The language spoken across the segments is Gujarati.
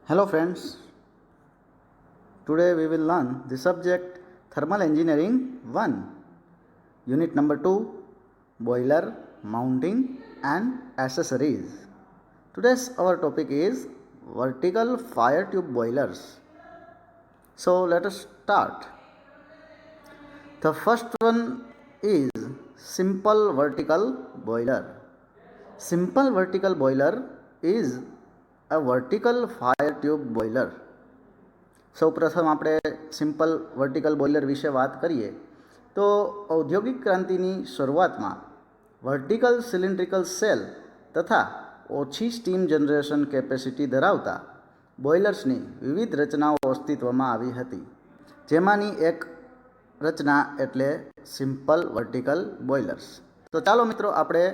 Hello friends, today we will learn the subject Thermal Engineering 1, Unit number 2, Boiler, Mounting and Accessories. Today's our topic is Vertical Fire Tube Boilers. So let us start. The first one is Simple Vertical Boiler. Simple vertical boiler is a vertical fire tube boiler. સૌ પ્રથમ આપણે સિમ્પલ વર્ટિકલ બોઇલર વિશે વાત કરીએ તો ઔદ્યોગિક ક્રાંતિની શરૂઆતમાં વર્ટિકલ સિલિન્ડ્રિકલ સેલ તથા ઓછી સ્ટીમ જનરેશન કેપેસિટી ધરાવતા બોઇલર્સની વિવિધ રચનાઓ અસ્તિત્વમાં આવી હતી, જેમાંની એક રચના એટલે સિમ્પલ વર્ટિકલ બોઇલર્સ. તો ચાલો મિત્રો આપણે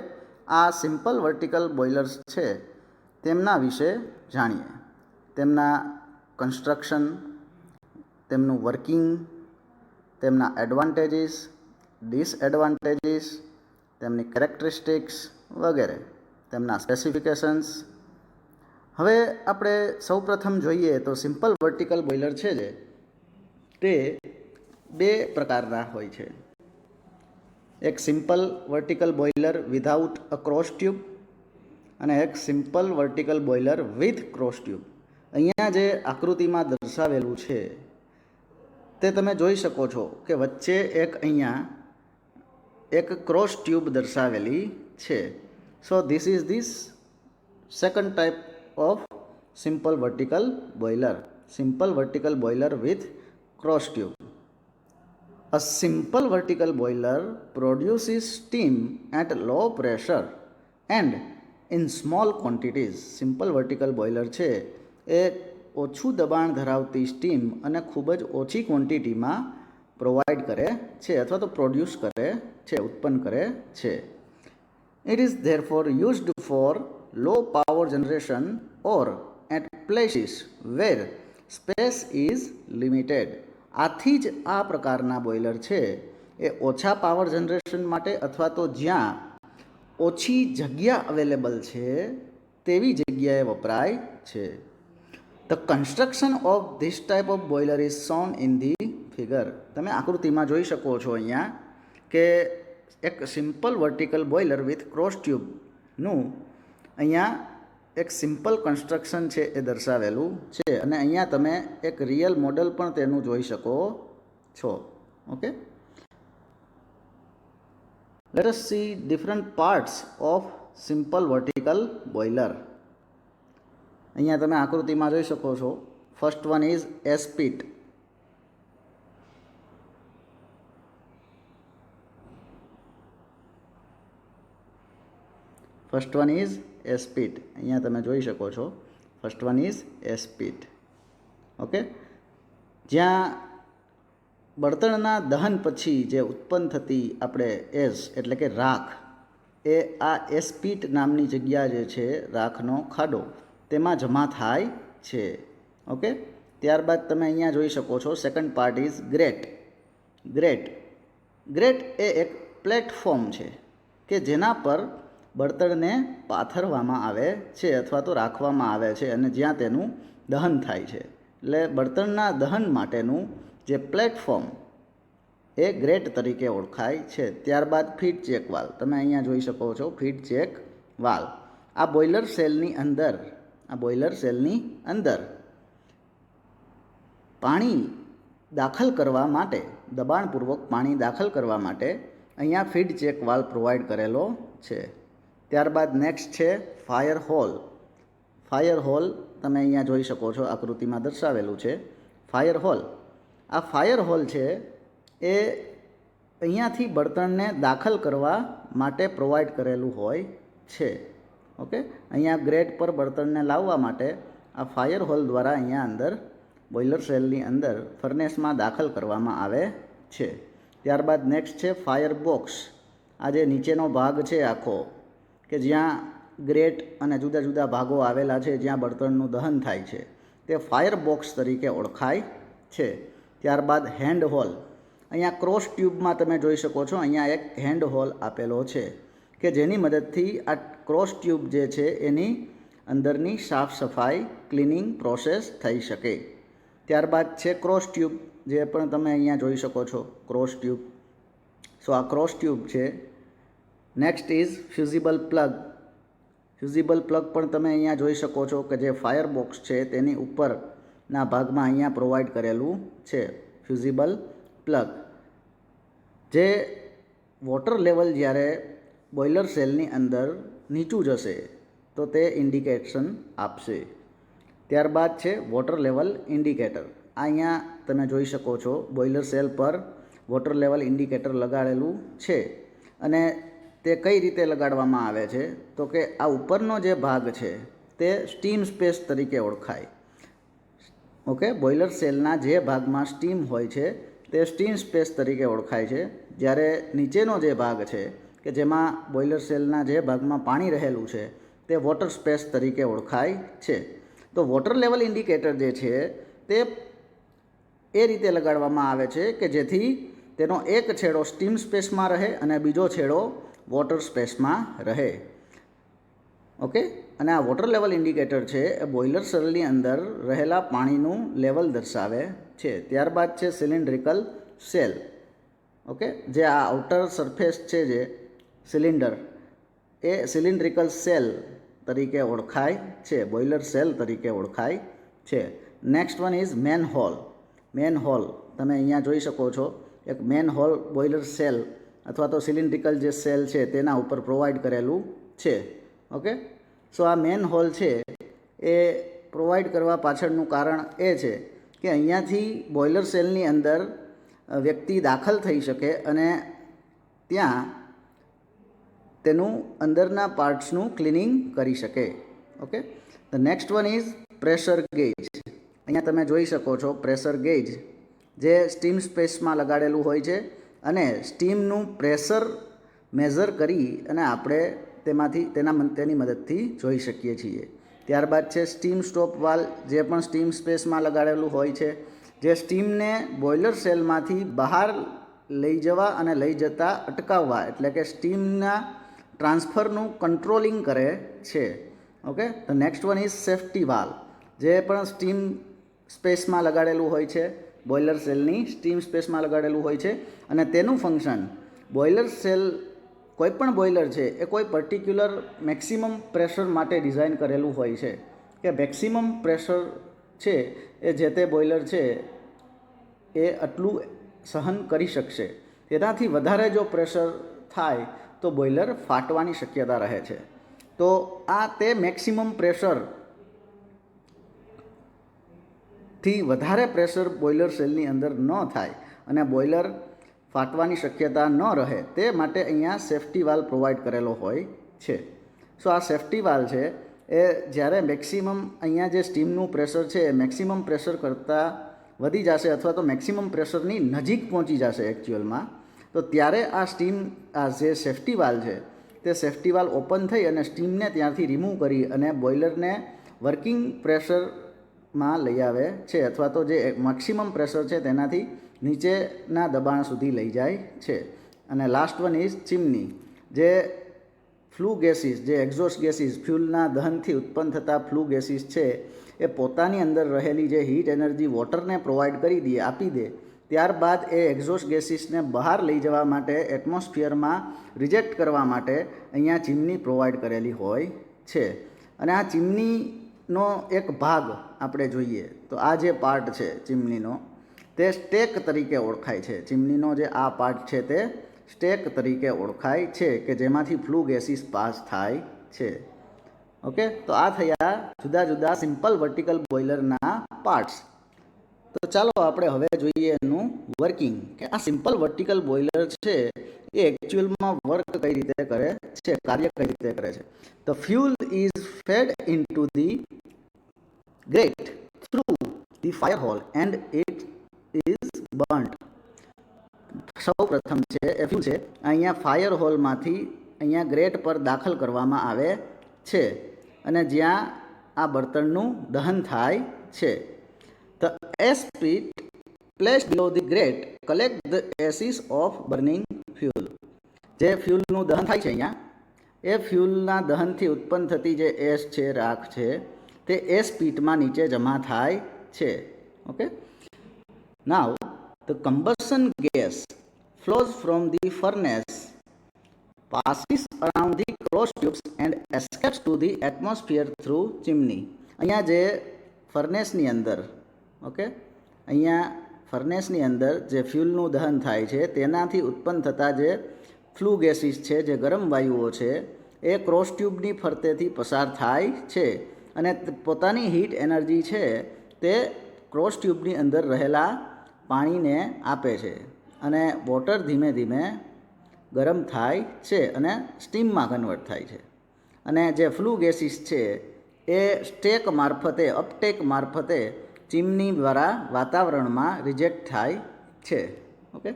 આ સિમ્પલ વર્ટિકલ બોઇલર્સ છે તેમના વિશે જાણીએ, તેમના કન્સ્ટ્રક્શન, તેમનું વર્કિંગ, તેમના એડવાન્ટેજીસ, ડિસએડવાન્ટેજીસ, તેમની કેરેક્ટરિસ્ટિક્સ વગેરે, તેમના સ્પેસિફિકેશન્સ. હવે આપણે સૌપ્રથમ જોઈએ તો સિમ્પલ વર્ટિકલ બોઇલર છે તે બે પ્રકારના હોય છે. એક simple vertical boiler without a cross tube અને એક simple vertical boiler with cross tube. અહીંયા જે આકૃતિમાં દર્શાવેલું છે તે તમે જોઈ શકો છો કે વચ્ચે અહીંયા એક ક્રોસ ટ્યુબ દર્શાવેલી છે. So this is this second type of simple vertical boiler, simple vertical boiler with cross tube. A simple vertical boiler produces steam at low pressure and in small quantities. Simple vertical boiler છે એ ઓછું દબાણ ધરાવતી સ્ટીમ અને ખૂબ જ ઓછી ક્વોન્ટિટીમાં પ્રોવાઈડ કરે છે અથવા તો પ્રોડ્યુસ કરે છે, ઉત્પન્ન કરે છે. It is therefore used for low power generation or at places where space is limited. આથી જ આ પ્રકારના બોઇલર છે એ ઓછા પાવર જનરેશન માટે અથવા તો જ્યાં ઓછી જગ્યા અવેલેબલ છે તેવી જગ્યાએ વપરાય છે. The construction of this type of boiler is shown in the figure. તમે આકૃતિમાં જોઈ શકો છો અહીંયા કે એક simple vertical boiler with cross ટ્યુબનું અહીંયા એક સિમ્પલ કન્સ્ટ્રક્શન છે એ દર્શાવેલું છે અને અહીંયા તમે એક રિયલ મોડલ પણ તેનું જોઈ શકો છો. Okay, let us see different parts of simple vertical boiler. અહીંયા તમે આકૃતિમાં જોઈ શકો છો. First one is ash pit. First one is ash pit. અહીંયા તમે જોઈ શકો છો. First one is ash pit. Okay, જ્યાં બળતણના દહન પછી જે ઉત્પન્ન થતી આપણે એસ એટલે કે રાખ એ આ એસ્પીટ નામની જગ્યા જે છે, રાખનો ખાડો, તેમાં જમા થાય છે. ઓકે, ત્યારબાદ તમે અહીંયા જોઈ શકો છો second part is grate. Grate એ એક પ્લેટફોર્મ છે કે જેના પર બળતણને પાથરવામાં આવે છે અથવા તો રાખવામાં આવે છે અને જ્યાં તેનું દહન થાય છે. એટલે બળતણના દહન માટેનું જે પ્લેટફોર્મ એ ગ્રેટ તરીકે ઓળખાય છે. ત્યારબાદ ફીડ ચેક વાલ તમે અહીંયા જોઈ શકો છો. ફીડ ચેક વાલ આ બોઇલર સેલની અંદર પાણી દાખલ કરવા માટે, દબાણપૂર્વક પાણી દાખલ કરવા માટે અહીંયા ફીડ ચેક વાલ પ્રોવાઈડ કરેલો છે. ત્યારબાદ નેક્સ્ટ છે ફાયર હોલ. ફાયર હોલ તમે અહીંયા જોઈ શકો છો, આકૃતિમાં દર્શાવેલું છે ફાયર હોલ. આ ફાયર હોલ છે એ અહીંયાથી બળતણને દાખલ કરવા માટે પ્રોવાઈડ કરેલું હોય છે. ઓકે, અહીંયા ગ્રેટ પર બળતણને લાવવા માટે આ ફાયર હોલ દ્વારા અહીંયા અંદર બોઇલર સેલની અંદર ફર્નેસમાં દાખલ કરવામાં આવે છે. ત્યારબાદ નેક્સ્ટ છે ફાયર બોક્સ. આ જે નીચેનો ભાગ છે આખો, કે જ્યાં ગ્રેટ અને જુદા જુદા ભાગો આવેલા છે જ્યાં બળતણનું દહન થાય છે, તે ફાયર બોક્સ તરીકે ઓળખાય છે. ત્યારબાદ હેન્ડ હોલ. અહીંયા ક્રોસ ટ્યુબમાં તમે જોઈ શકો છો, અહીંયા એક હેન્ડ હોલ આપેલો છે કે જેની મદદથી આ ક્રોસ ટ્યુબ જે છે એની અંદરની સાફ સફાઈ ક્લિનિંગ પ્રોસેસ થઈ શકે. ત્યારબાદ છે ક્રોસ ટ્યુબ, જે પણ તમે અહીંયા જોઈ શકો છો, ક્રોસ ટ્યુબ. સો આ ક્રોસ ટ્યુબ છે. Next is fusible plug. Fusible plug પણ તમે અહીંયા જોઈ શકો છો કે જે ફાયર બોક્સ છે તેની ઉપરના ભાગમાં અહીંયા પ્રોવાઈડ કરેલું છે ફ્યુઝિબલ પ્લગ, જે વોટર લેવલ જ્યારે બોઇલર સેલની અંદર નીચું જશે તો તે ઇન્ડિકેશન આપશે. ત્યારબાદ છે વોટર લેવલ ઇન્ડિકેટર. અહીંયા તમે જોઈ શકો છો બોઇલર સેલ પર વોટર લેવલ ઇન્ડિકેટર લગાડેલું છે. અને તે કઈ રીતે લગાડવામાં આવે છે તો કે આ ઉપરનો જે ભાગ છે તે સ્ટીમ સ્પેસ તરીકે ઓળખાય. ઓકે, બોઇલર સેલના જે ભાગમાં સ્ટીમ હોય છે તે સ્ટીમ સ્પેસ તરીકે ઓળખાય છે. જ્યારે નીચેનો જે ભાગ છે કે જેમાં બોઇલર સેલના જે ભાગમાં પાણી રહેલું છે તે વોટર સ્પેસ તરીકે ઓળખાય છે. તો વોટર લેવલ ઇન્ડિકેટર જે છે તે એ રીતે લગાડવામાં આવે છે કે જેથી તેનો એક છેડો સ્ટીમ સ્પેસમાં રહે અને બીજો છેડો વોટર સ્પેસમાં રહે. ઓકે, અને આ વોટર લેવલ ઇન્ડિકેટર છે એ બોઇલર સેલની અંદર રહેલા પાણીનું લેવલ દર્શાવે છે. ત્યારબાદ છે સિલિન્ડ્રિકલ સેલ. ઓકે, જે આ આઉટર સરફેસ છે જે સિલિન્ડર, એ સિલિન્ડ્રિકલ સેલ તરીકે ઓળખાય છે, બોઇલર સેલ તરીકે ઓળખાય છે. Next one is manhole. Manhole તમે અહીંયા જોઈ શકો છો. એક મેન હોલ બોઇલર સેલ અથવા તો સિલિન્ડ્રિકલ જે સેલ છે તેના ઉપર પ્રોવાઈડ કરેલું છે. ઓકે, સો આ મેન હોલ છે એ પ્રોવાઈડ કરવા પાછળનું કારણ એ છે કે અહીંયાથી બોઇલર સેલની અંદર વ્યક્તિ દાખલ થઈ શકે અને ત્યાં તેનું અંદરના પાર્ટ્સનું ક્લિનિંગ કરી શકે. Okay, the next one is pressure gauge. અહીંયા તમે જોઈ શકો છો પ્રેશર ગેજ, જે સ્ટીમ સ્પેસમાં લગાડેલું હોય છે અને સ્ટીમનું પ્રેશર મેઝર કરી અને આપણે તેની મદદથી જોઈ શકીએ છીએ. ત્યારબાદ છે સ્ટીમ સ્ટોપ વાલ્વ, જે પણ સ્ટીમ સ્પેસમાં લગાડેલું હોય છે, જે સ્ટીમને બોઇલર સેલમાંથી બહાર લઈ જવા અને લઈ જતા અટકાવવા, એટલે કે સ્ટીમના ટ્રાન્સફરનું કંટ્રોલિંગ કરે છે. Okay, the next one is safety valve, જે પણ સ્ટીમ સ્પેસમાં લગાડેલું હોય છે, બોઇલર સેલની સ્ટીમ સ્પેસમાં લગાડેલું હોય છે અને તેનું ફંક્શન બોઇલર સેલ, કોઈ પણ બોઇલર છે એ કોઈ પર્ટિક્યુલર મેક્સિમમ પ્રેશર માટે ડિઝાઇન કરેલું હોય છે કે મેક્સિમમ પ્રેશર છે એ જે તે બોઇલર છે એ આટલું સહન કરી શકશે. તેનાથી વધારે જો પ્રેશર થાય તો બોઇલર ફાટવાની શક્યતા રહે છે. તો આ તે મેક્સિમમ પ્રેશરથી વધારે પ્રેશર બોઇલર સેલની અંદર ન થાય અને બોઇલર ફાટવાની શક્યતા ન રહે તે માટે અહીંયા સેફ્ટી વાલ્વ પ્રોવાઈડ કરેલો હોય છે. સો આ સેફ્ટી વાલ્વ છે એ જ્યારે મેક્સિમમ અહીંયા જે સ્ટીમનું પ્રેશર છે એ મેક્સિમમ પ્રેશર કરતાં વધી જશે અથવા તો મેક્સિમમ પ્રેશરની નજીક પહોંચી જશે એકચ્યુઅલમાં, તો ત્યારે આ જે સેફ્ટી વાલ્વ છે તે સેફ્ટી વાલ્વ ઓપન થઈ અને સ્ટીમને ત્યાંથી રિમૂવ કરી અને બોઇલરને વર્કિંગ પ્રેશરમાં લઈ આવે છે અથવા તો જે મેક્સિમમ પ્રેશર છે તેનાથી નીચેના દબાણ સુધી લઈ જાય છે. અને લાસ્ટ વન ઇઝ ચીમની, જે ફ્લુ ગેસીસ, જે એક્ઝોસ્ટ ગેસીસ, ફ્યુલના દહનથી ઉત્પન્ન થતા ફ્લુ ગેસીસ છે એ પોતાની અંદર રહેલી જે હીટ એનર્જી વોટરને પ્રોવાઈડ આપી દે, ત્યારબાદ એ એક્ઝોસ્ટ ગેસીસને બહાર લઈ જવા માટે એટમોસ્ફિયરમાં રિજેક્ટ કરવા માટે અહીંયા ચીમની પ્રોવાઈડ કરેલી હોય છે. અને આ ચીમનીનો એક ભાગ આપણે જોઈએ તો આ જે પાર્ટ છે ચીમનીનો તે સ્ટેક તરીકે ઓળખાય છે. ચીમનીનો જે આ પાર્ટ છે તે સ્ટેક તરીકે ઓળખાય છે કે જેમાંથી ફ્લુ ગેસીસ પાસ થાય છે. ઓકે, તો આ થયા જુદા જુદા સિમ્પલ વર્ટિકલ બોઇલરના પાર્ટ્સ. તો ચાલો આપણે હવે જોઈએ એનું વર્કિંગ, કે આ સિમ્પલ વર્ટિકલ બોઇલર છે એ એકચ્યુઅલમાં વર્ક કઈ રીતે કરે છે, કાર્ય કઈ રીતે કરે છે. The fuel is fed into the grate through the fire hole and it is burnt. સૌ પ્રથમ છે એ ફ્યુલ છે અહીંયા ફાયર હોલમાંથી અહીંયા ગ્રેટ પર દાખલ કરવામાં આવે છે અને જ્યાં આ બળતણનું દહન થાય છે. The ash pit placed below the grate collect the ashes of burning fuel. જે ફ્યુલનું દહન થાય છે અહીંયા એ ફ્યુલના દહનથી ઉત્પન્ન થતી જે એશ છે, રાખ છે, તે એશ પીટમાં નીચે જમા થાય છે. Okay, now the combustion gas flows from the furnace, passes around the cross tubes and escapes to the atmosphere through chimney. અહીંયા જે ફર્નેસની અંદર, ઓકે, અહીંયા ફર્નેસની અંદર જે ફ્યુલનું દહન થાય છે તેનાથી ઉત્પન્ન થતા જે ફ્લુ ગેસીસ છે, જે ગરમ વાયુઓ છે, એ ક્રોસ ટ્યુબની ફરતેથી પસાર થાય છે અને પોતાની હીટ એનર્જી છે તે ક્રોસ ટ્યુબની અંદર રહેલા પાણીને આપે છે અને વોટર ધીમે ધીમે ગરમ થાય છે અને સ્ટીમમાં કન્વર્ટ થાય છે. અને જે ફ્લુ ગેસીસ છે એ સ્ટેક મારફતે, અપટેક મારફતે ચીમની દ્વારા વાતાવરણમાં રિજેક્ટ થાય છે. Okay,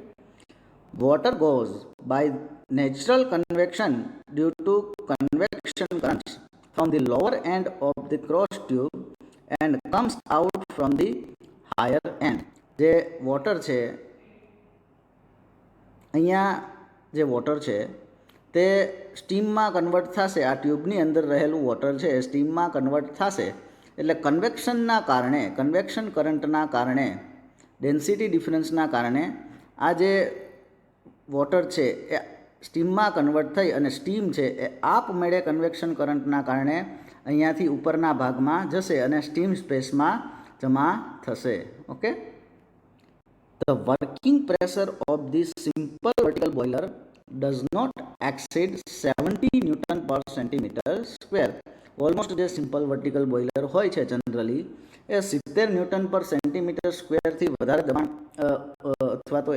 water goes by natural convection due to convection currents from the lower end of the cross tube and comes out from the higher end. જે વોટર છે, અહીંયા જે વોટર છે તે સ્ટીમમાં કન્વર્ટ થશે. આ ટ્યુબની અંદર રહેલું વોટર છે એ સ્ટીમમાં કન્વર્ટ થશે. એટલે કન્વેક્શનના કારણે, કન્વેક્શન કરંટના કારણે, ડેન્સિટી ડિફરન્સના કારણે આ જે વોટર છે એ સ્ટીમમાં કન્વર્ટ થઈ અને સ્ટીમ છે એ આપમેળે કન્વેક્શન કરંટના કારણે અહીંયાથી ઉપરના ભાગમાં જશે અને સ્ટીમ સ્પેસમાં જમા થશે. Okay, the working pressure of this simple vertical boiler does not exceed 70 Newton per centimeter square. Almost જે સિમ્પલ વર્ટિકલ બોઇલર હોય છે જનરલી એ 70 ન્યૂટન પર સેન્ટીમીટર સ્ક્વેરથી વધારે દબાણ અથવા તો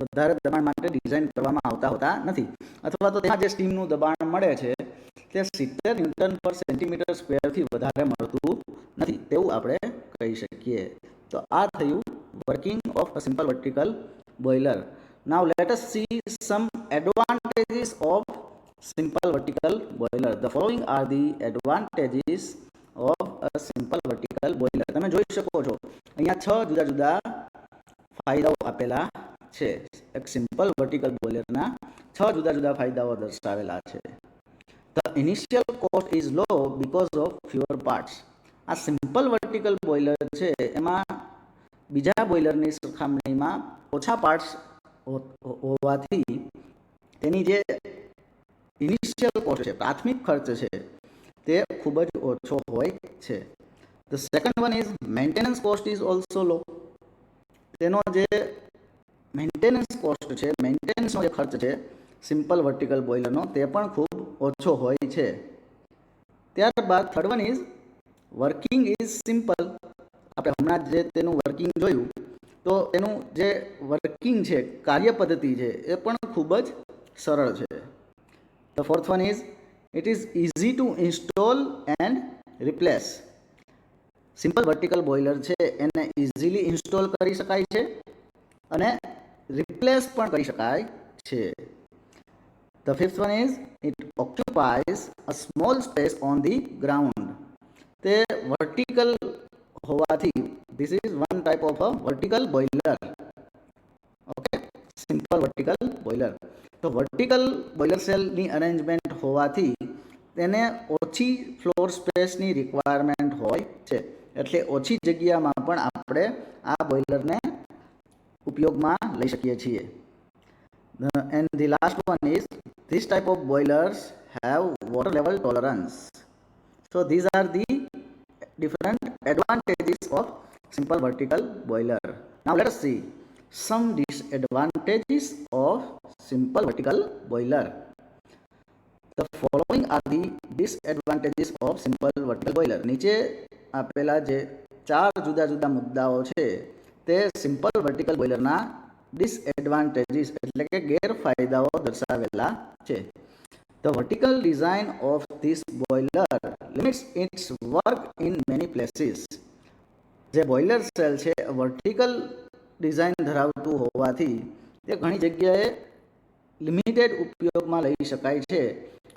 વધારે દબાણ માટે ડિઝાઇન કરવામાં આવતા હોતા નથી, અથવા તો તેમાં જે સ્ટીમનું દબાણ મળે છે તે 70 ન્યૂટન પર સેન્ટીમીટર સ્ક્વેરથી વધારે મળતું નથી તેવું આપણે કહી શકીએ. તો આ થયું working of a simple vertical boiler. Now let us see some advantages of simple vertical boiler. The following are the advantages of a simple vertical boiler. તમે જોઈ શકો છો અહીંયા 6 જુદા જુદા ફાયદાઓ આપેલા છે. એક સિમ્પલ વર્ટિકલ બોઇલરના 6 જુદા જુદા ફાયદાઓ દર્શાવેલા છે. The initial cost is low because of fewer parts. આ સિમ્પલ વર્ટિકલ બોઇલર છે એમાં બીજા બોઇલરની સરખામણીમાં ઓછા પાર્ટ્સ હોવાથી તેની જે ઇનિશિયલ કોસ્ટ છે, પ્રાથમિક ખર્ચ છે, તે ખૂબ જ ઓછો હોય છે. The second one is maintenance cost is also low. તેનો જે મેન્ટેનન્સ કોસ્ટ છે, મેન્ટેનન્સનો જે ખર્ચ છે સિમ્પલ વર્ટિકલ બોઇલરનો, તે પણ ખૂબ ઓછો હોય છે. ત્યારબાદ third one is working is simple. આપણે હમણાં જે તેનું વર્કિંગ જોયું તો તેનું જે વર્કિંગ છે, કાર્ય પદ્ધતિ છે, એ પણ ખૂબ જ સરળ છે. The fourth one is it is easy to install and replace. Simple vertical boiler છે એને ઇઝીલી ઇન્સ્ટોલ કરી શકાય છે અને રિપ્લેસ પણ કરી શકાય છે. The fifth one is it occupies a small space on the ground. તે વર્ટિકલ હોવાથી this is one type of a vertical boiler. Okay, simple vertical boiler. તો વર્ટિકલ બોઇલર સેલની અરેન્જમેન્ટ હોવાથી તેને ઓછી ફ્લોર સ્પેસની રિક્વાયરમેન્ટ હોય છે, એટલે ઓછી જગ્યામાં પણ આપણે આ બોઇલરને ઉપયોગમાં લઈ શકીએ છીએ. And the last one is this type of boilers have water level tolerance. So these are the different advantages of simple vertical boiler. Now let us see some disadvantages of simple vertical boiler. The following are the disadvantages of simple vertical boiler. નીચે આપેલા જે 4 જુદા જુદા મુદ્દાઓ છે તે સિમ્પલ વર્ટિકલ બોઇલરના ડિસએડવાન્ટેજીસ એટલે કે ગેરફાયદાઓ દર્શાવેલા છે. The vertical design of this boiler limits its work in many places. જે બોઇલર સેલ છે વર્ટિકલ ડિઝાઇન ધરાવતું હોવાથી તે ઘણી જગ્યાએ લિમિટેડ ઉપયોગમાં લઈ શકાય છે,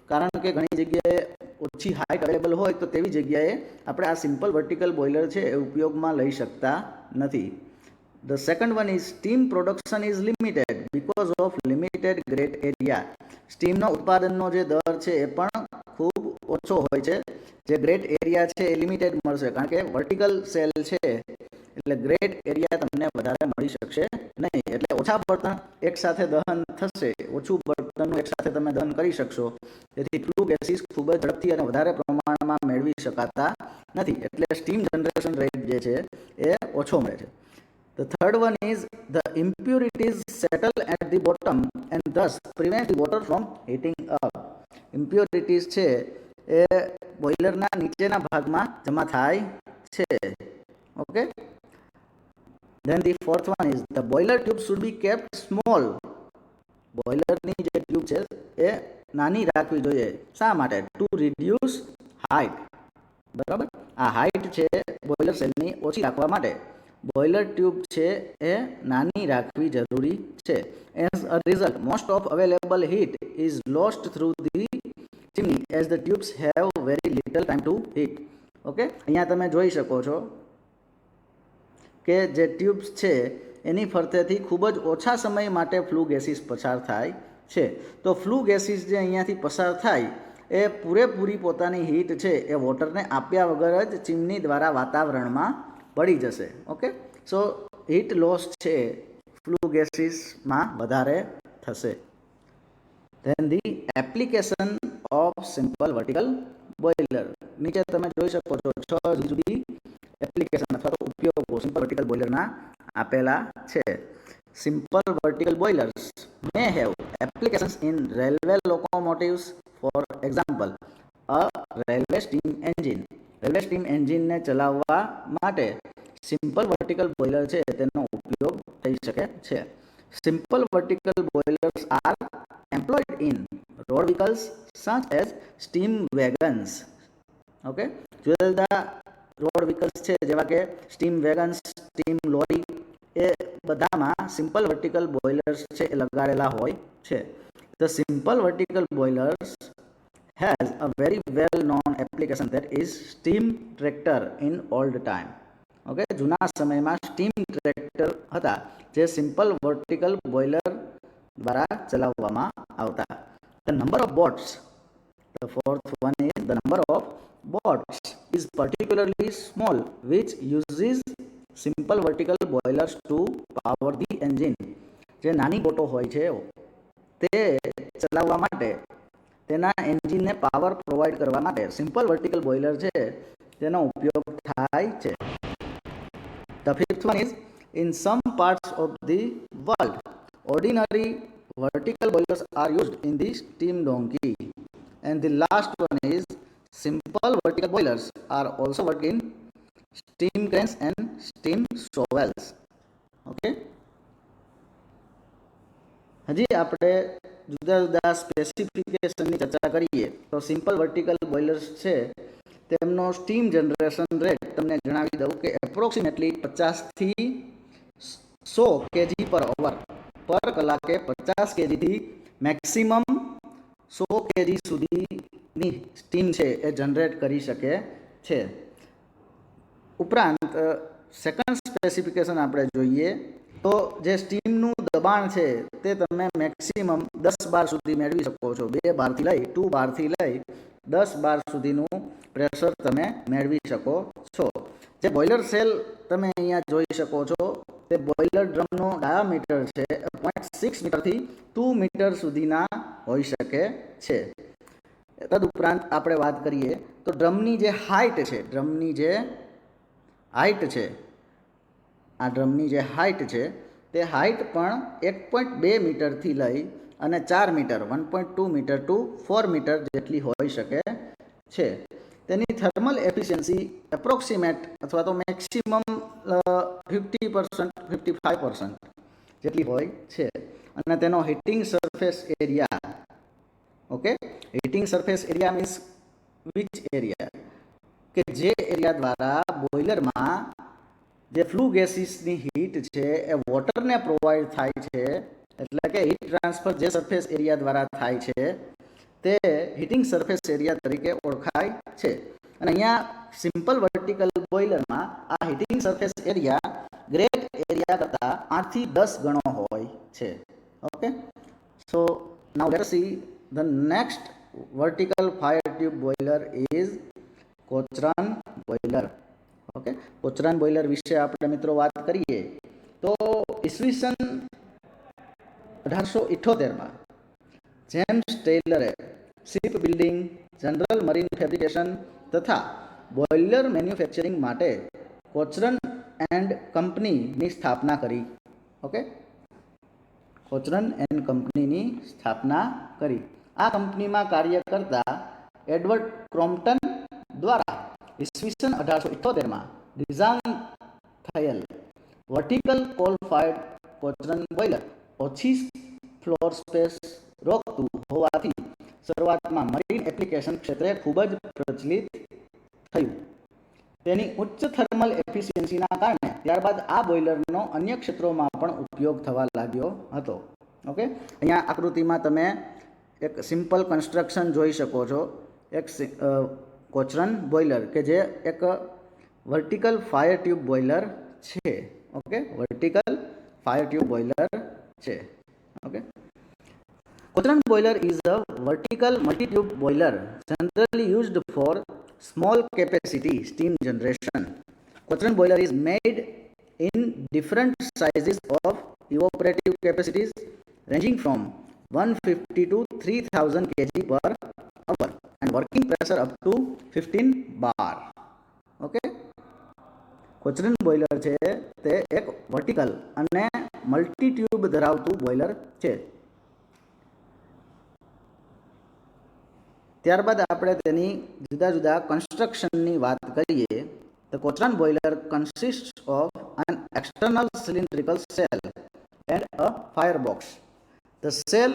કારણ કે ઘણી જગ્યાએ ઓછી હાઇટ અવેલેબલ હોય તો તેવી જગ્યાએ આપણે આ સિમ્પલ વર્ટિકલ બોઇલર છે એ ઉપયોગમાં લઈ શકતા નથી. The second one is steam production is limited because of limited great area. Steam નો ઉત્પાદનનો જે દર છે એ પણ ખૂબ ઓછો હોય છે. જે ગ્રેટ એરિયા છે એ લિમિટેડ મળશે કારણ કે વર્ટિકલ સેલ છે એટલે ગ્રેટ એરિયા તમને વધારે મળી શકશે નહીં. એટલે ઓછા બળતણ એકસાથે દહન થશે, ઓછું બળતણનું એકસાથે તમે દહન કરી શકશો. તેથી ફ્લુ ગેસીસ ખૂબ જ ઝડપથી અને વધારે પ્રમાણમાં મેળવી શકાતા નથી. એટલે સ્ટીમ જનરેશન રેટ જે છે એ ઓછો મળે છે. The third one is the impurities settle at the bottom and thus prevent the water from heating up. Impurities છે એ બોઇલરના નીચેના ભાગમાં જમા થાય છે. Okay. Then the fourth one is the boiler tube should be kept small. બોઇલરની જે ટ્યુબ છે એ નાની રાખવી જોઈએ. શા માટે? To reduce height. બરાબર, આ હાઇટ છે બોઇલર સેલની ઓછી રાખવા માટે બોઇલર ટ્યુબ છે એ નાની રાખવી જરૂરી છે. As a result most of available heat is lost through the chimney as the tubes have very little time to heat. Okay, અહીંયા તમે જોઈ શકો છો કે જે ટ્યુબ્સ છે એની ફરતેથી ખૂબ જ ઓછા સમય માટે ફ્લુ ગેસીસ પસાર થાય છે. તો ફ્લુ ગેસીસ જે અહીંયાથી પસાર થાય એ પૂરેપૂરી પોતાની હીટ છે એ વોટરને આપ્યા વગર જ ચીમની દ્વારા વાતાવરણમાં પડી જશે. ઓકે, સો હીટ લોસ છે ફ્લુ ગેસીસમાં વધારે થશે. Then the application of simple vertical boiler. નીચે તમે જોઈ શકો છો 6 જુદી એપ્લિકેશન અથવા તો ઉપયોગો સિમ્પલ વર્ટિકલ બોઇલરના આપેલા છે. Simple vertical boilers may have applications in railway locomotives. For example, a railway steam engine. Railway steam એન્જિનને ચલાવવા માટે સિમ્પલ વર્ટિકલ બોઇલર છે તેનો ઉપયોગ થઈ શકે છે. Simple vertical boilers are employed in road vehicles such as steam wagons. Okay, જુદા જુદા રોડ વ્હીકલ્સ છે જેવા કે સ્ટીમ વેગન્સ, સ્ટીમ લોરી, એ બધામાં સિમ્પલ વર્ટિકલ બોઇલર્સ છે એ લગાડેલા હોય છે. The simple vertical boilers has a very well known application, that is steam tractor in old time. Okay, જૂના સમયમાં સ્ટીમ ટ્રેક્ટર હતા જે સિમ્પલ વર્ટિકલ બોઇલર દ્વારા ચલાવવામાં આવતા. The number of boats, the fourth one is the number of boats is particularly small which uses simple vertical boilers to power the engine. જે નાની બોટો હોય છે તે ચલાવવા માટે તેના એન્જિનને પાવર પ્રોવાઈડ કરવા માટે સિમ્પલ વર્ટિકલ બોઇલર છે તેનો ઉપયોગ થાય છે. The fifth one is in some parts of the world ordinary vertical boilers are used in the steam donkey. And the last one is simple vertical boilers are also worked in steam cranes and steam shovels. Okay, હજી આપણે જુદા જુદા સ્પેસિફિકેશનની ચર્ચા કરીએ તો સિમ્પલ વર્ટિકલ બોઇલર્સ છે તેમનો સ્ટીમ જનરેશન રેટ તમને જણાવી દઉં કે એપ્રોક્સિમેટલી 50થી 100 kg પર અવર પર કલાકે 50 kgથી મેક્સિમમ 100 kg સુધીની સ્ટીમ છે એ જનરેટ કરી શકે છે. ઉપરાંત સેકન્ડ સ્પેસિફિકેશન આપણે જોઈએ તો જે સ્ટીમનું દબાણ છે તે તમે મેક્સિમમ 10 બાર સુધી મેળવી શકો છો. 2 બારથી લઈ 2 બારથી લઈ 10 બાર સુધીનું પ્રેશર તમે મેળવી શકો છો. જે બોઇલર સેલ તમે અહીંયા જોઈ શકો છો તે બોઇલર ડ્રમનો ડાયામીટર છે 0.6 મીટરથી 2 મીટર સુધીના હોઈ શકે છે. તદુપરાંત આપણે વાત કરીએ તો ડ્રમની જે હાઇટ છે આ ડ્રમની જે હાઇટ છે તે હાઇટ પણ 1.2 મીટરથી લઈ અને 4 મીટર 1.2 મીટર ટુ 4 મીટર જેટલી હોઈ શકે છે. તેની થર્મલ એફિશિયન્સી એપ્રોક્સિમેટ અથવા તો મેક્સિમમ 50% 55% જેટલી હોય છે. અને તેનો heating surface area, okay, heating surface area means which area કે જે એરિયા દ્વારા બોઇલરમાં જે ફ્લુ ગેસીસની હીટ છે એ વોટરને પ્રોવાઈડ થાય છે, એટલે કે હીટ ટ્રાન્સફર જે સરફેસ એરિયા દ્વારા થાય છે તે હીટિંગ સરફેસ એરિયા તરીકે ઓળખાય છે. અને અહીંયા સિમ્પલ વર્ટિકલ બોઇલરમાં આ heating surface area grate area કરતાં 8 થી 10 ગણો હોય છે. Okay, so now let us see the next vertical fire tube boiler is Cochran boiler. Okay, Cochran boiler વિશે આપણે મિત્રો વાત કરીએ તો ઈસવીસન 1878માં જેમ્સ ટેલરે ship building, general marine fabrication તથા બોઇલર મેન્યુફેક્ચરિંગ માટે કોચરન એન્ડ કંપનીની સ્થાપના કરી. ઓકે, કોચરન એન્ડ કંપનીની સ્થાપના કરી. આ કંપનીમાં કાર્ય કરતા એડવર્ડ ક્રોમ્પટન દ્વારા ઈસવીસન 1878માં ડિઝાઇન થયેલ વર્ટિકલ કોલ ફાયર્ડ કોચરન બોઇલર ઓછી ફ્લોર સ્પેસ રોકતું હોવાથી શરૂઆતમાં મરીન એપ્લિકેશન ક્ષેત્રે ખૂબ જ પ્રચલિત થયું. તેની ઉચ્ચ થર્મલ એફિશિયન્સીના કારણે ત્યારબાદ આ બોઇલરનો અન્ય ક્ષેત્રોમાં પણ ઉપયોગ થવા લાગ્યો હતો. ઓકે, અહીંયા આકૃતિમાં તમે એક સિમ્પલ કન્સ્ટ્રક્શન જોઈ શકો છો. એક કોચરન બોઇલર કે જે એક વર્ટિકલ ફાયર ટ્યુબ બોઇલર છે. Okay, vertical fire tube boiler છે. Okay, Cochran boiler is a vertical multi-tube boiler generally used for small capacity steam generation. Kochran boiler is made in different sizes of evaporative capacities ranging from 150 to 3000 kg per hour and working pressure up to 15 bar. Okay, કોચરન boiler છે તે એક વર્ટિકલ અને મલ્ટી ટ્યુબ ધરાવતું બોઇલર છે. ત્યારબાદ આપણે તેની જુદા જુદા કન્સ્ટ્રક્શનની વાત કરીએ તો Cochran boiler consist of an external cylindrical cell and a firebox. The cell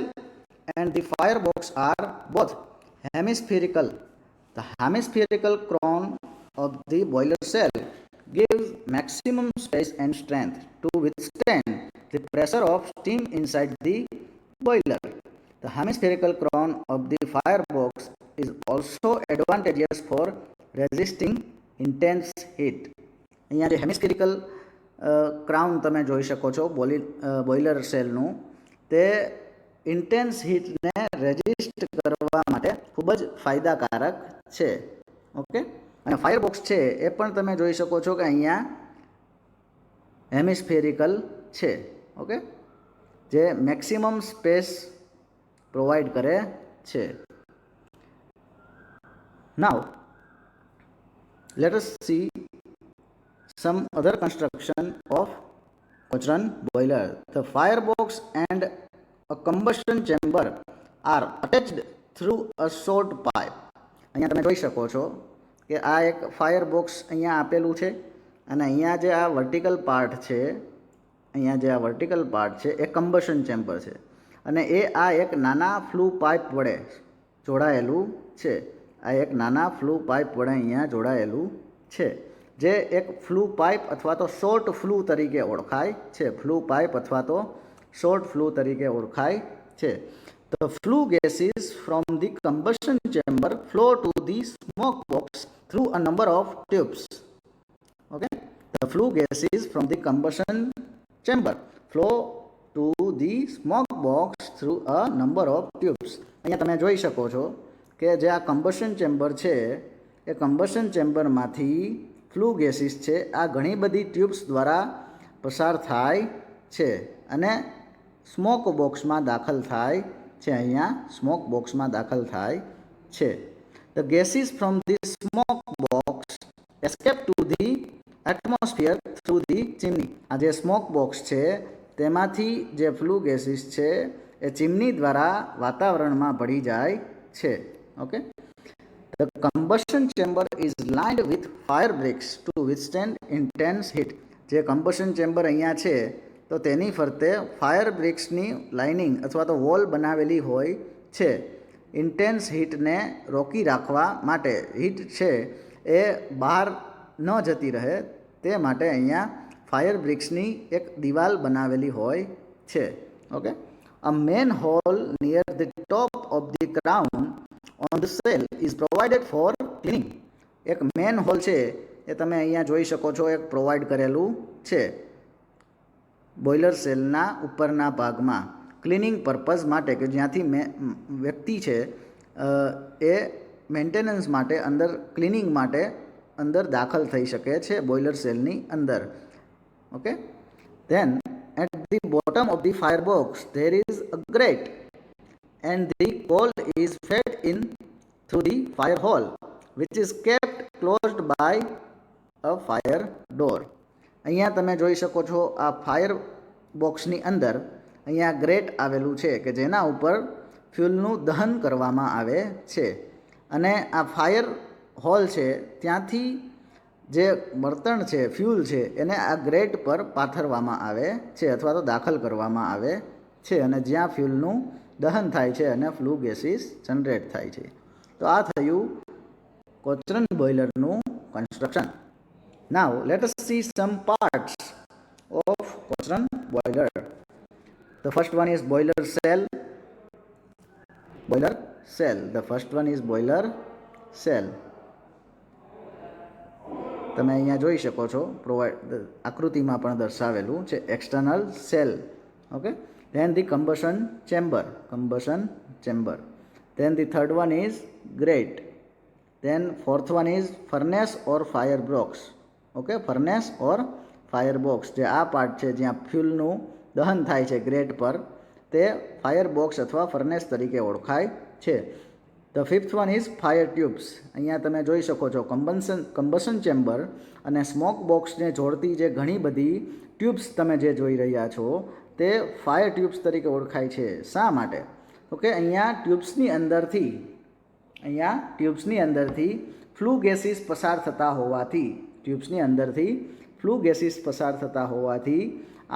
and the firebox are both hemispherical. The hemispherical crown of the boiler cell gives maximum space and strength to withstand the pressure of steam inside the boiler. The hemispherical crown of the firebox is also advantageous for resisting intense heat. અહીંયા જે હેમિસ્ફેરિકલ ક્રાઉન તમે જોઈ શકો છો બોઇલર સેલનું, તે ઇન્ટેન્સ હીટને રેઝિસ્ટ કરવા માટે ખૂબ જ ફાયદાકારક છે. ઓકે, અને ફાયર બોક્સ છે એ પણ તમે જોઈ શકો છો કે અહીંયા હેમિસ્ફેરિકલ છે. ઓકે, જે મેક્સિમમ સ્પેસ પ્રોવાઈડ કરે છે. Now, let us see some other construction of Kochran boiler. The firebox and a combustion chamber are attached through a short pipe. અહીંયા તમે જોઈ શકો છો કે આ એક ફાયર બોક્સ અહીંયા આપેલું છે અને અહીંયા જે આ વર્ટિકલ પાર્ટ છે, અહીંયા જે આ વર્ટિકલ પાર્ટ છે એ કમ્બશન ચેમ્બર છે અને એ આ એક નાના ફ્લુ પાઇપ વડે જોડાયેલું છે. આ એક નાના ફ્લુ પાઇપ વડે અહીંયા જોડાયેલું છે, જે એક ફ્લુ પાઇપ અથવા તો શોર્ટ ફ્લુ તરીકે ઓળખાય છે. ફ્લુ પાઇપ અથવા તો શોર્ટ ફ્લુ તરીકે ઓળખાય છે. The flue gases from the combustion chamber flow to the smoke box through a number of tubes. Okay, the flue gases from the combustion chamber flow to the smoke box through a number of tubes. અહીંયા તમે જોઈ શકો છો કે જે આ કમ્બશન ચેમ્બર છે એ કમ્બશન ચેમ્બરમાંથી ફ્લુ ગેસીસ છે આ ઘણી બધી ટ્યુબ્સ દ્વારા પસાર થાય છે અને સ્મોક બોક્સમાં દાખલ થાય છે. અહીંયા સ્મોક બોક્સમાં દાખલ થાય છે. The gases from the smoke box escape to the atmosphere through the chimney. આ જે સ્મોક બોક્સ છે તેમાંથી જે ફ્લુ ગેસીસ છે એ ચીમની દ્વારા વાતાવરણમાં ભળી જાય છે. Okay, the combustion chamber is lined with fire bricks to withstand intense heat. જે combustion chamber અહીંયા છે તો તેની ફરતે ફાયર બ્રિક્સની લાઇનિંગ અથવા તો વોલ બનાવેલી હોય છે ઇન્ટેન્સ હીટને રોકી રાખવા માટે. હીટ છે એ બહાર ન જતી રહે તે માટે અહીંયા ફાયર બ્રિક્સની એક દિવાલ બનાવેલી હોય છે. Okay, a main hole near the top of the crown on the cell is provided for cleaning. એક મેન હોલ છે એ તમે અહીંયા જોઈ શકો છો એક પ્રોવાઈડ કરેલું છે બોઇલર સેલના ઉપરના ભાગમાં ક્લિનિંગ પર્પઝ માટે કે જ્યાંથી વ્યક્તિ છે એ મેન્ટેનન્સ માટે અંદર ક્લિનિંગ માટે અંદર દાખલ થઈ શકે છે બોઇલર સેલની અંદર. Okay, then at the bottom of the firebox there is a grate and the coal is fed in through the fire hole which is kept closed by a fire door. અહીંયા તમે જોઈ શકો છો આ ફાયર બોક્સની અંદર અહીંયા ગ્રેટ આવેલું છે કે જેના ઉપર ફ્યુલનું દહન કરવામાં આવે છે અને આ ફાયર હોલ છે ત્યાંથી જે બળતણ છે ફ્યુલ છે એને આ ગ્રેટ પર પાથરવામાં આવે છે અથવા તો દાખલ કરવામાં આવે છે અને જ્યાં ફ્યુલનું દહન થાય છે અને ફ્લુ ગેસીસ જનરેટ થાય છે. તો આ થયું કોચરન બોઇલરનું construction. Now let us see some parts of Cochrane boiler. The first one is boiler cell. Boiler cell. The first one is boiler cell. તમે અહીંયા જોઈ શકો છો આકૃતિમાં પણ દર્શાવેલું છે external cell. Okay, then the combustion chamber. Then the third one is grate. Then fourth one is furnace or fire box. Okay, furnace or fire box જે આ પાર્ટ છે જ્યાં ફ્યુલનું દહન થાય છે ગ્રેટ પર તે ફાયર બોક્સ અથવા ફર્નેસ તરીકે ઓળખાય છે. The fifth one is fire tubes. અહીંયા તમે જોઈ શકો છો કમ્બશન ચેમ્બર અને સ્મોક બોક્સને જોડતી જે ઘણી બધી ટ્યુબ્સ તમે જે જોઈ રહ્યા છો તે ફાયર ટ્યુબ્સ તરીકે ઓળખાય છે. શા માટે? ઓકે, અહીંયા ટ્યુબ્સની અંદરથી ફ્લુ ગેસીસ પસાર થતા હોવાથી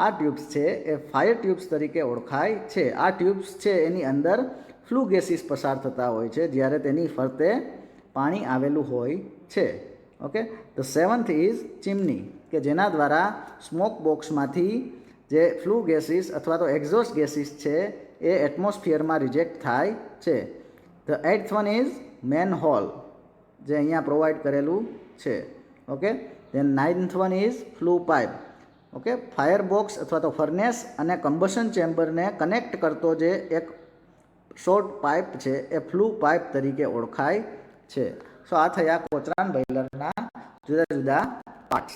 આ ટ્યુબ્સ છે એ ફાયર ટ્યુબ્સ તરીકે ઓળખાય છે. આ ટ્યુબ્સ છે એની અંદર ફ્લુ ગેસીસ પસાર થતા હોય છે જ્યારે તેની ફરતે પાણી આવેલું હોય છે. Okay, the seventh is chimney કે જેના દ્વારા સ્મોક બોક્સમાંથી જે ફ્લુ ગેસીસ અથવા તો એક્ઝોસ્ટ ગેસીસ છે એ એટમોસ્ફિયરમાં રિજેક્ટ થાય છે. The eighth one is manhole જે અહીંયા પ્રોવાઈડ કરેલું છે. Okay, then ninth one is flue pipe. Okay, fire box અથવા તો ફર્નેસ અને કમ્બશન ચેમ્બરને કનેક્ટ કરતો જે એક શોર્ટ પાઇપ છે એ ફ્લુ પાઇપ તરીકે ઓળખાય છે. સો આ થયા કોચરાન બોઇલરના જુદા જુદા parts.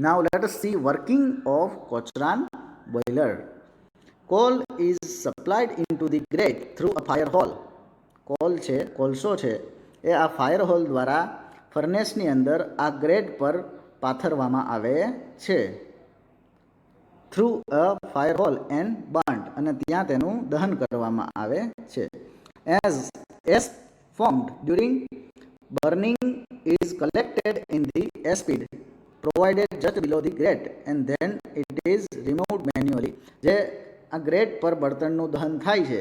Now let us see working of Cochran boiler. Coal is supplied into the grate through a fire hole. કોલસો છે એ આ ફાયર હોલ દ્વારા ફર્નેસની અંદર આ ગ્રેટ પર પાથરવામાં આવે છે through a fire hole and બર્ન્ટ અને ત્યાં તેનું દહન કરવામાં આવે છે. S formed during burning is collected in the acid provided just below the great and then it is removed manually. જે આ ગ્રેટ પર બળતણનું દહન થાય છે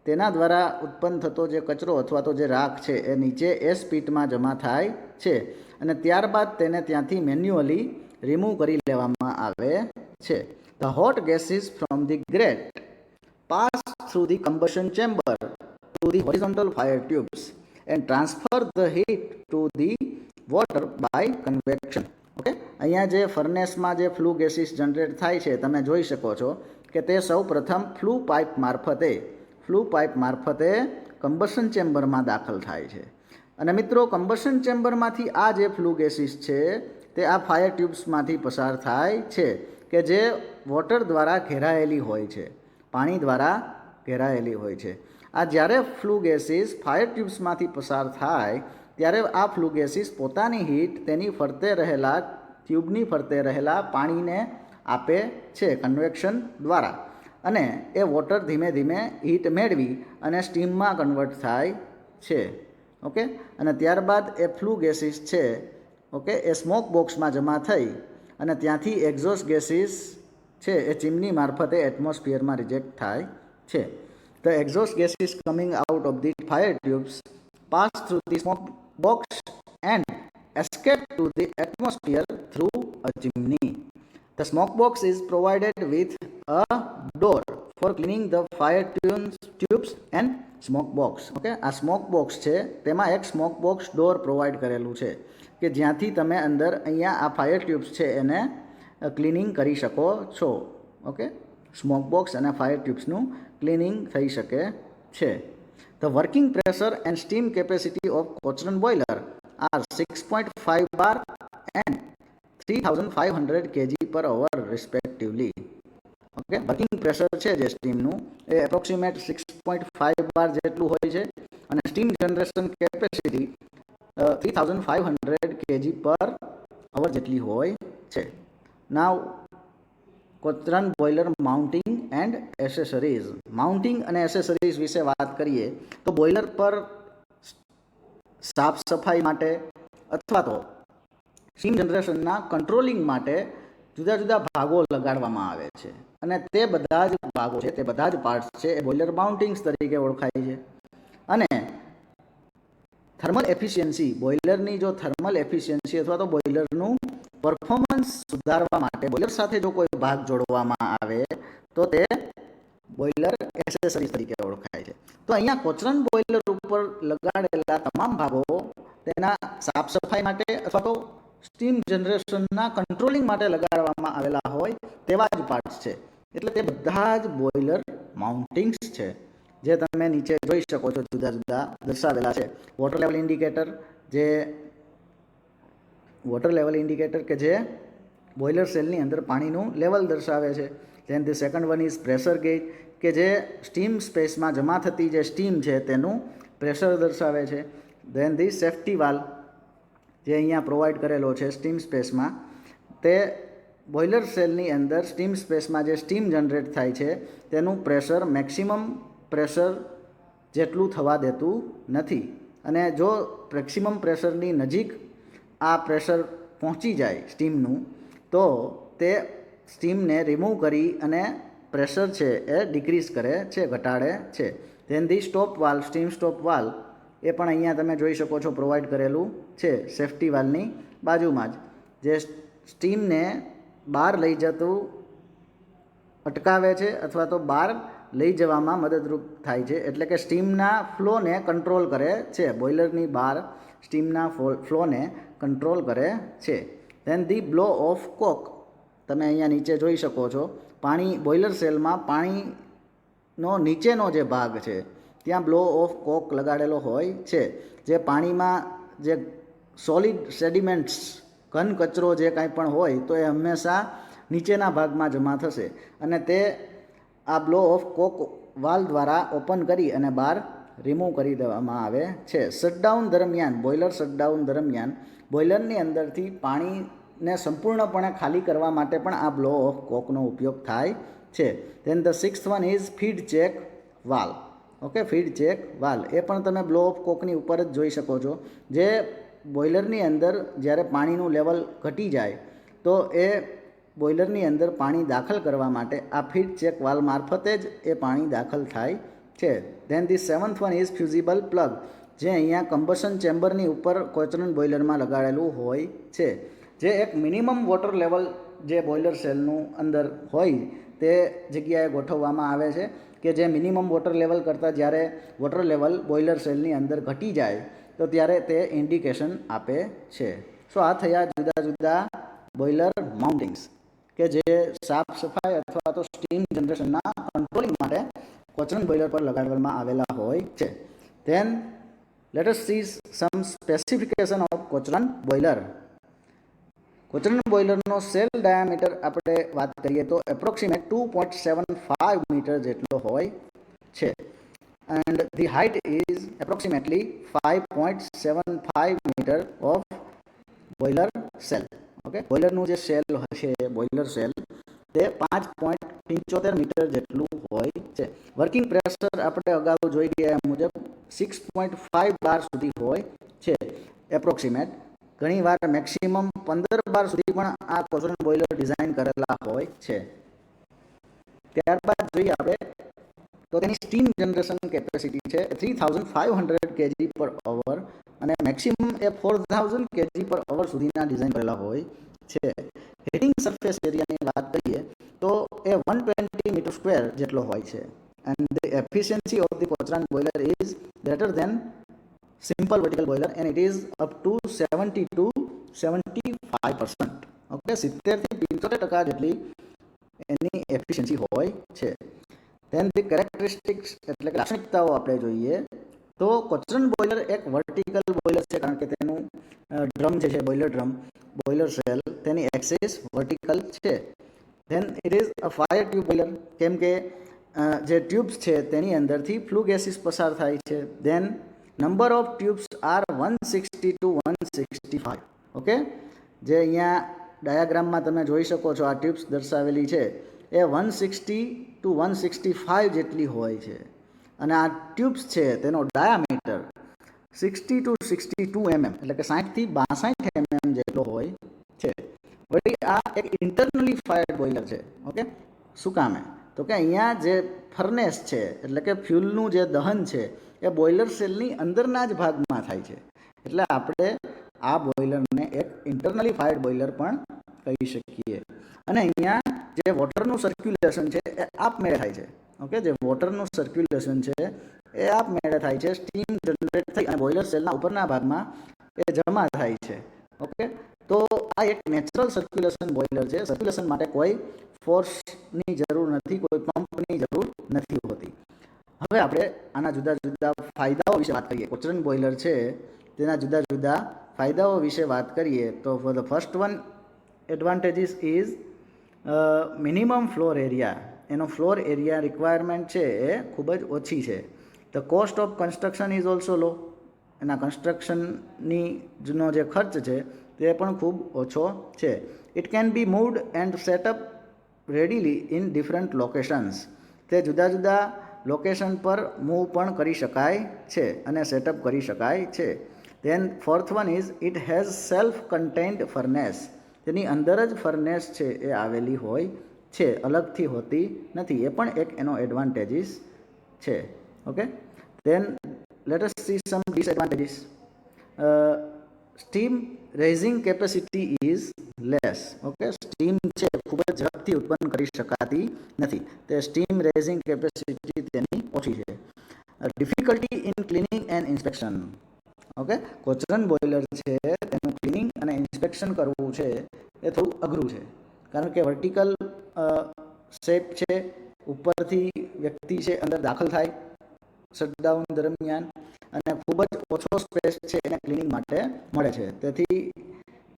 તેના દ્વારા ઉત્પન્ન થતો જે કચરો અથવા તો જે રાખ છે એ નીચે એસ પીટમાં જમા થાય છે અને ત્યારબાદ તેને ત્યાંથી મેન્યુઅલી રિમૂવ કરી લેવામાં આવે છે. The hot gases from the grate pass through the combustion chamber to the horizontal fire tubes and transfer the heat to the water by convection. Okay, અહીંયા જે ફર્નેસમાં જે ફ્લુ ગેસીસ જનરેટ થાય છે તમે જોઈ શકો છો કે તે સૌ પ્રથમ ફ્લુ પાઇપ મારફતે કમ્બશન ચેમ્બરમાં દાખલ થાય છે અને મિત્રો કમ્બશન ચેમ્બરમાંથી આ જે ફ્લુ ગેસીસ છે તે આ ફાયર ટ્યુબ્સમાંથી પસાર થાય છે કે જે વોટર દ્વારા ઘેરાયેલી હોય છે, પાણી દ્વારા ઘેરાયેલી હોય છે. આ જ્યારે ફ્લુ ગેસીસ ફાયર ટ્યુબ્સમાંથી પસાર થાય ત્યારે આ ફ્લુ ગેસીસ પોતાની હીટ તેની ટ્યુબની ફરતે રહેલા પાણીને આપે છે કન્વેક્શન દ્વારા અને એ વોટર ધીમે ધીમે હીટ મેળવી અને સ્ટીમમાં કન્વર્ટ થાય છે. ઓકે, અને ત્યારબાદ એ ફ્લુ ગેસીસ છે ઓકે એ સ્મોક બોક્સમાં જમા થઈ અને ત્યાંથી એક્ઝોસ્ટ ગેસીસ છે એ ચીમની મારફતે એટમોસ્ફિયરમાં રિજેક્ટ થાય છે. The exhaust gases coming out of the fire tubes pass through the smoke box and escape to the atmosphere through a chimney. The smoke box is provided with a door for cleaning the fire tubes and smoke box. Okay, આ સ્મોક બોક્સ છે તેમાં એક સ્મોક બોક્સ ડોર પ્રોવાઈડ કરેલું છે કે જ્યાંથી તમે અંદર અહીંયા આ ફાયર ટ્યુબ્સ છે એને ક્લિનિંગ કરી શકો છો. ઓકે, સ્મોક બોક્સ અને ફાયર ટ્યુબ્સનું ક્લિનિંગ થઈ શકે છે. The working pressure and steam capacity of Cochran boiler are 6.5 bar and 3500 kg per hour respectively. Okay, working pressure છે જે સ્ટીમનું એ એપ્રોક્સિમેટ 6.5 બાર જેટલું હોય છે અને સ્ટીમ જનરેશન કેપેસિટી 3500 kg પર અવર જેટલી હોય છે. Now Cochran boiler mounting and accessories. Mounting અને એસેસરીઝ વિશે વાત કરીએ તો બોઇલર પર સાફ સફાઈ માટે અથવા તો સ્ટીમ જનરેશનના કંટ્રોલિંગ માટે જુદા જુદા ભાગો લગાડવામાં આવે છે અને તે બધા જ ભાગો છે, તે બધા જ પાર્ટ્સ છે એ બોઇલર માઉન્ટિંગ્સ તરીકે ઓળખાય છે. અને થર્મલ એફિશિયન્સી, બોઇલરની જો થર્મલ એફિશિયન્સી અથવા તો બોઇલરનું પરફોર્મન્સ સુધારવા માટે બોઇલર સાથે જો કોઈ ભાગ જોડવામાં આવે તો તે બોઇલર એસેસરીઝ તરીકે ઓળખાય છે. તો અહીંયા કોચરન બોઇલર ઉપર લગાડેલા તમામ ભાગો તેના સાફ સફાઈ માટે અથવા તો સ્ટીમ જનરેશનના કંટ્રોલિંગ માટે લગાડવામાં આવેલા હોય તેવા જ પાર્ટ્સ છે. એટલે તે બધા જ બોઇલર માઉન્ટિંગ્સ છે જે તમે નીચે જોઈ શકો છો, જુદા જુદા દર્શાવેલા છે. વોટર લેવલ ઇન્ડિકેટર, જે વોટર લેવલ ઇન્ડિકેટર કે જે બોઇલર સેલની અંદર પાણીનું લેવલ દર્શાવે છે. Then the second one is pressure gauge કે જે સ્ટીમ સ્પેસમાં જમા થતી જે સ્ટીમ છે તેનું પ્રેશર દર્શાવે છે. ધેન ધી સેફ્ટી વાલ્વ જે અહીંયા પ્રોવાઈડ કરેલો છે સ્ટીમ સ્પેસમાં, તે બોઇલર સેલની અંદર સ્ટીમ સ્પેસમાં જે સ્ટીમ જનરેટ થાય છે તેનું પ્રેશર મેક્સિમમ પ્રેશર જેટલું થવા દેતું નથી. અને જો મેક્સિમમ પ્રેશરની નજીક આ પ્રેશર પહોંચી જાય સ્ટીમનું તો તે સ્ટીમને રિમૂવ કરી અને પ્રેશર છે એ ડિક્રીઝ કરે છે, ઘટાડે છે. Then the stop valve, steam stop valve એ પણ અહીંયા તમે જોઈ શકો છો પ્રોવાઈડ કરેલું છે સેફ્ટી વાલ્વની બાજુમાં જ, જે સ્ટીમને બહાર લઈ જતું અટકાવે છે અથવા તો બહાર લઈ જવામાં મદદરૂપ થાય છે. એટલે કે સ્ટીમના ફ્લોને કંટ્રોલ કરે છે, બોઇલરની બહાર સ્ટીમના ફ્લોને કંટ્રોલ કરે છે. ધેન ધી બ્લો ઓફ કોક, તમે અહીંયા નીચે જોઈ શકો છો પાણી બોઇલર સેલમાં પાણીનો નીચેનો જે ભાગ છે ત્યાં બ્લો ઓફ કોક લગાડેલો હોય છે, જે પાણીમાં જે સોલિડ સેડિમેન્ટ્સ, ઘન કચરો જે કાંઈ પણ હોય તો એ હંમેશા નીચેના ભાગમાં જમા થશે અને તે આ બ્લો ઓફ કોક વાલ્વ દ્વારા ઓપન કરી અને બહાર રિમૂવ કરી દેવામાં આવે છે. શટડાઉન દરમિયાન, બોઇલર શટડાઉન દરમિયાન બોઇલરની અંદરથી પાણીને સંપૂર્ણપણે ખાલી કરવા માટે પણ આ બ્લો ઓફ કોકનો ઉપયોગ થાય છે. Then the sixth one is feed check valve. Okay, feed check valve એ પણ તમે બ્લો ઓફ કોકની ઉપર જ જોઈ શકો છો, જે બોઇલરની અંદર જ્યારે પાણીનું લેવલ ઘટી જાય તો એ બોઇલરની અંદર પાણી દાખલ કરવા માટે આ ફીડ ચેક વાલ્વ મારફતે જ એ પાણી દાખલ થાય છે. Then the seventh one is fusible plug, જે અહીંયા કમ્બશન ચેમ્બરની ઉપર કોચરન બોઇલરમાં લગાડેલું હોય છે, જે એક મિનિમમ વોટર લેવલ જે બોઇલર સેલનું અંદર હોય તે જગ્યાએ ગોઠવવામાં આવે છે કે જે મિનિમમ વોટર લેવલ કરતાં જ્યારે વોટર લેવલ બોઇલર સેલની અંદર ઘટી જાય તો ત્યારે તે ઇન્ડિકેશન આપે છે. સો આ થયા જુદા જુદા બોઇલર માઉન્ટિંગ્સ કે જે સાફ સફાઈ અથવા તો સ્ટીમ જનરેશનના કંટ્રોલિંગ માટે કોચરન બોઇલર પર લગાડવામાં આવેલા હોય છે. Then let us see some specification of Cochran boiler. Cochran બોઇલરનો સેલ ડાયામીટર આપણે વાત કરીએ તો એપ્રોક્સિમેટ 2.75 મીટર જેટલો હોય છે and the height is approximately 5.75 meter of boiler shell. Okay, બોઇલરનું જે સેલ છે, બોઇલર સેલ તે 5.75 મીટર જેટલું હોય છે. વર્કિંગ પ્રેશર આપણે અગાઉ જોઈ ગયા મુજબ 6.5 બાર સુધી હોય છે એપ્રોક્સિમેટ. ઘણીવાર મેક્સિમમ 15 બાર સુધી પણ આ કોચરન બોઇલર ડિઝાઇન કરેલા હોય છે. ત્યારબાદ જોઈએ આપણે તો તેની સ્ટીમ જનરેશન કેપેસિટી છે 3500 kg પર અવર અને મેક્સિમમ એ 4000 kg પર અવર સુધીના ડિઝાઇન કરેલા હોય છે. હીટિંગ સરફેસ એરિયાની વાત કરીએ તો એ 120 મીટર સ્ક્વેર જેટલો હોય છે and the efficiency of the Cochran boiler is greater than simple vertical boiler and it is up to 70 to 75%. Okay, 70 થી 75% જેટલી એની એફિશિયન્સી હોય છે. ધેન ધી કેરેક્ટરિસ્ટિક્સ એટલે કે લાક્ષણિકતાઓ આપણે જોઈએ તો કોચરન બોઇલર એક વર્ટિકલ બોઇલર છે, કારણ કે તેનું ડ્રમ જે છે બોઇલર સેલ તેની એક્સિસ વર્ટિકલ છે. Then it is a fire tube boiler, કેમ કે જે ટ્યુબ્સ છે તેની અંદરથી ફ્લુ ગેસીસ પસાર થાય છે. Then number of tubes are 160 to 165. Okay, જે અહીંયા ડાયાગ્રામમાં તમે જોઈ શકો છો, આ ટ્યુબ્સ દર્શાવેલી છે એ 160 to 165 જેટલી હોય છે. અને આ ટ્યુબ્સ છે તેનો ડાયામીટર 60 to 62 mm એટલે કે 60 થી 62 mm જેટલો હોય છે. વળી આ એક ઇન્ટરનલી ફાયર્ડ બોઇલર છે. ઓકે, શું કામે? તો કે અહીંયા જે ફર્નેસ છે એટલે કે ફ્યુલનું જે દહન છે એ બોઇલર સેલની અંદરના જ ભાગમાં થાય છે. એટલે આપણે આ બોઇલરને એક ઇન્ટરનલી ફાયર્ડ બોઇલર પણ કહી શકીએ. અને અહીંયા જે વોટરનું સર્ક્યુલેશન છે એ આપમેળે થાય છે. ઓકે, જે વોટરનું સર્ક્યુલેશન છે એ આપમેળે થાય છે, સ્ટીમ જનરેટ થઈ અને બોઇલર સેલના ઉપરના ભાગમાં એ જમા થાય છે. ઓકે, તો આ એક નેચરલ સર્ક્યુલેશન બોઇલર છે. સર્ક્યુલેશન માટે કોઈ ફોર્સની જરૂર નથી, કોઈ પંપની જરૂર નથી હોતી. હવે આપણે આના જુદા જુદા ફાયદાઓ વિશે વાત કરીએ. કોચરન બોઇલર છે તેના જુદા જુદા ફાયદાઓ વિશે વાત કરીએ તો for the first one advantages is minimum floor area. એનો ફ્લોર એરિયા રિક્વાયરમેન્ટ છે એ ખૂબ જ ઓછી છે. The cost of construction is also low. એના કન્સ્ટ્રક્શનની નો જે ખર્ચ છે તે પણ ખૂબ ઓછો છે. It can be moved and set up readily in different locations. તે જુદા જુદા લોકેશન પર મૂવ પણ કરી શકાય છે અને સેટઅપ કરી શકાય છે. Then fourth one is it has self contained furnace. તેની અંદર જ ફર્નેસ છે એ આવેલી હોય છે, અલગથી હોતી નથી. એ પણ એક એનો એડવાન્ટેજીસ છે. Okay, then let us see some disadvantages. Steam raising capacity is less. Okay, steam છે ખૂબ જ ઝડપથી ઉત્પન્ન કરી શકાતી નથી. તે સ્ટીમ રેઝિંગ કેપેસિટી તેની ઓછી છે. Difficulty in cleaning and inspection. Okay, Cochran boiler છે તેનું ક્લિનિંગ અને ઇન્સ્પેક્શન કરવું છે એ થોડું અઘરું છે, કારણ કે વર્ટિકલ શેપ છે, ઉપરથી વ્યક્તિ છે અંદર દાખલ થાય શટડાઉન દરમિયાન, અને ખૂબ જ ઓછો સ્પેસ છે એને ક્લિનિંગ માટે મળે છે. તેથી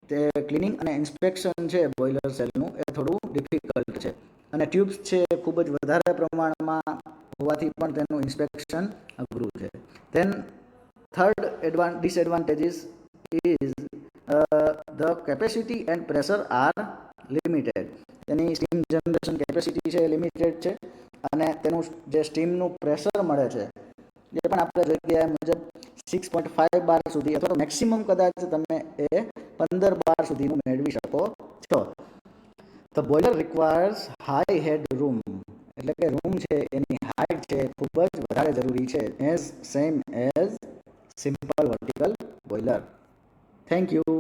તે ક્લિનિંગ અને ઇન્સ્પેક્શન છે બોઇલર સેલનું એ થોડું ડિફિકલ્ટ છે. અને ટ્યુબ્સ છે ખૂબ જ વધારે પ્રમાણમાં હોવાથી પણ તેનું ઇન્સ્પેક્શન અઘરું છે. Than third disadvantages is the capacity and pressure are limited. તેની સ્ટીમ જનરેશન કેપેસિટી છે લિમિટેડ છે, અને તેનું જે સ્ટીમનું પ્રેશર મળે છે એ પણ આપણે જગ્યાએ મુજબ 6.5 બાર સુધી અથવા તો મેક્સિમમ કદાચ તમે એ 15 બાર સુધીનું મેળવી શકો છો. The boiler requires high head room. એટલે કે રૂમ છે એની હાઇટ છે ખૂબ જ વધારે જરૂરી છે, as same as simple vertical boiler. Thank you.